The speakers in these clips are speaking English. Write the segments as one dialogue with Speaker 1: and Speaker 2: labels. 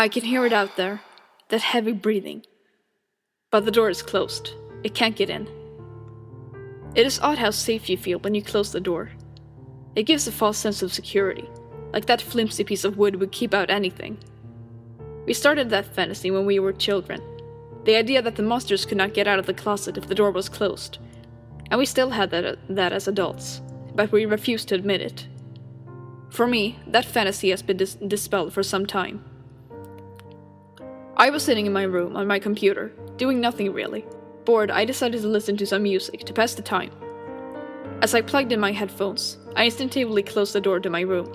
Speaker 1: I can hear it out there, that heavy breathing. But the door is closed. It can't get in. It is odd how safe you feel when you close the door. It gives a false sense of security, like that flimsy piece of wood would keep out anything. We started that fantasy when we were children, the idea that the monsters could not get out of the closet if the door was closed, and we still had that as adults, but we refused to admit it. For me, that fantasy has been dispelled for some time. I was sitting in my room on my computer, doing nothing really. Bored, I decided to listen to some music to pass the time. As I plugged in my headphones, I instinctively closed the door to my room.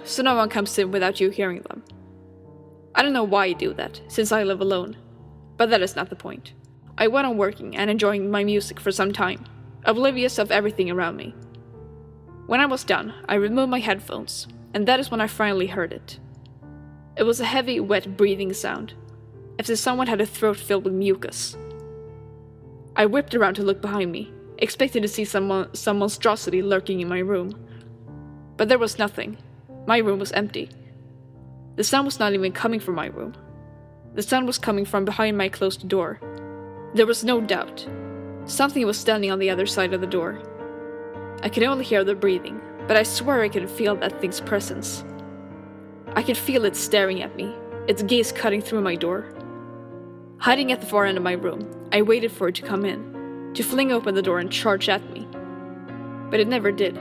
Speaker 1: So no one comes in without you hearing them. I don't know why I do that, since I live alone, but that is not the point. I went on working and enjoying my music for some time, oblivious of everything around me. When I was done, I removed my headphones, and that is when I finally heard it. It was a heavy, wet breathing sound, as if someone had a throat filled with mucus. I whipped around to look behind me, expecting to see some monstrosity lurking in my room. But there was nothing. My room was empty. The sound was not even coming from my room. The sound was coming from behind my closed door. There was no doubt. Something was standing on the other side of the door. I could only hear the breathing, but I swear I could feel that thing's presence. I could feel it staring at me, its gaze cutting through my door. Hiding at the far end of my room, I waited for it to come in, to fling open the door and charge at me. But it never did.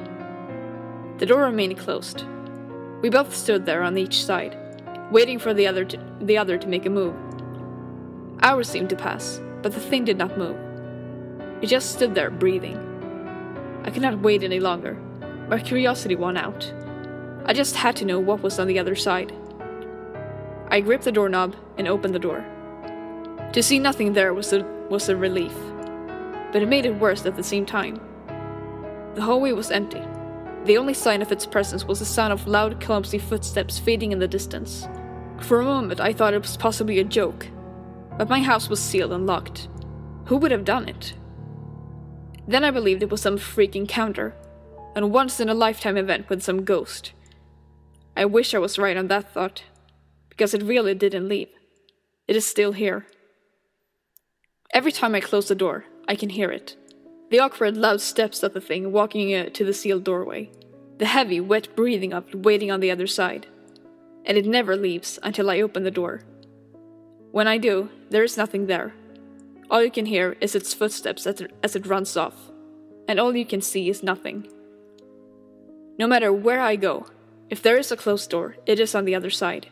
Speaker 1: The door remained closed. We both stood there on each side, waiting for the other to make a move. Hours seemed to pass, but the thing did not move. It just stood there, breathing. I could not wait any longer. My curiosity won out. I just had to know what was on the other side. I gripped the doorknob and opened the door. To see nothing there was a relief, but it made it worse at the same time. The hallway was empty. The only sign of its presence was the sound of loud, clumsy footsteps fading in the distance. For a moment I thought it was possibly a joke, but my house was sealed and locked. Who would have done it? Then I believed it was some freak encounter, a once-in-a-lifetime event with some ghost. I wish I was right on that thought, because it really didn't leave. It is still here. Every time I close the door, I can hear it. The awkward, loud steps of the thing walking to the sealed doorway. The heavy, wet breathing of it waiting on the other side. And it never leaves until I open the door. When I do, there is nothing there. All you can hear is its footsteps as it runs off. And all you can see is nothing. No matter where I go, if there is a closed door, it is on the other side.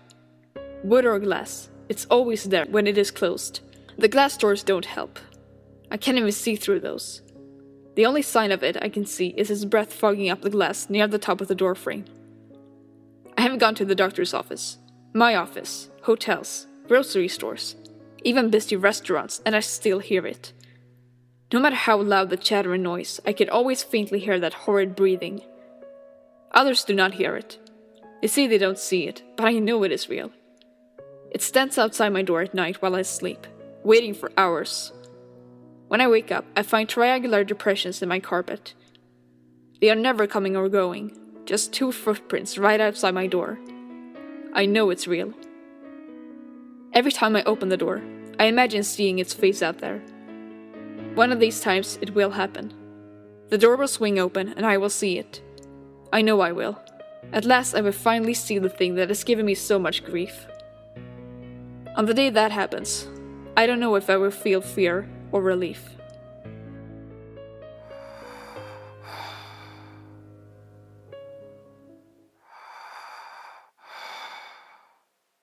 Speaker 1: Wood or glass, it's always there when it is closed. The glass doors don't help. I can't even see through those. The only sign of it I can see is his breath fogging up the glass near the top of the door frame. I haven't gone to the doctor's office, my office, hotels, grocery stores, even busy restaurants, and I still hear it. No matter how loud the chatter and noise, I can always faintly hear that horrid breathing. Others do not hear it. They say they don't see it, but I know it is real. It stands outside my door at night while I sleep, waiting for hours. When I wake up, I find triangular depressions in my carpet. They are never coming or going, just 2 footprints right outside my door. I know it's real. Every time I open the door, I imagine seeing its face out there. One of these times, it will happen. The door will swing open and I will see it. I know I will. At last I will finally see the thing that has given me so much grief. On the day that happens, I don't know if I will feel fear or relief.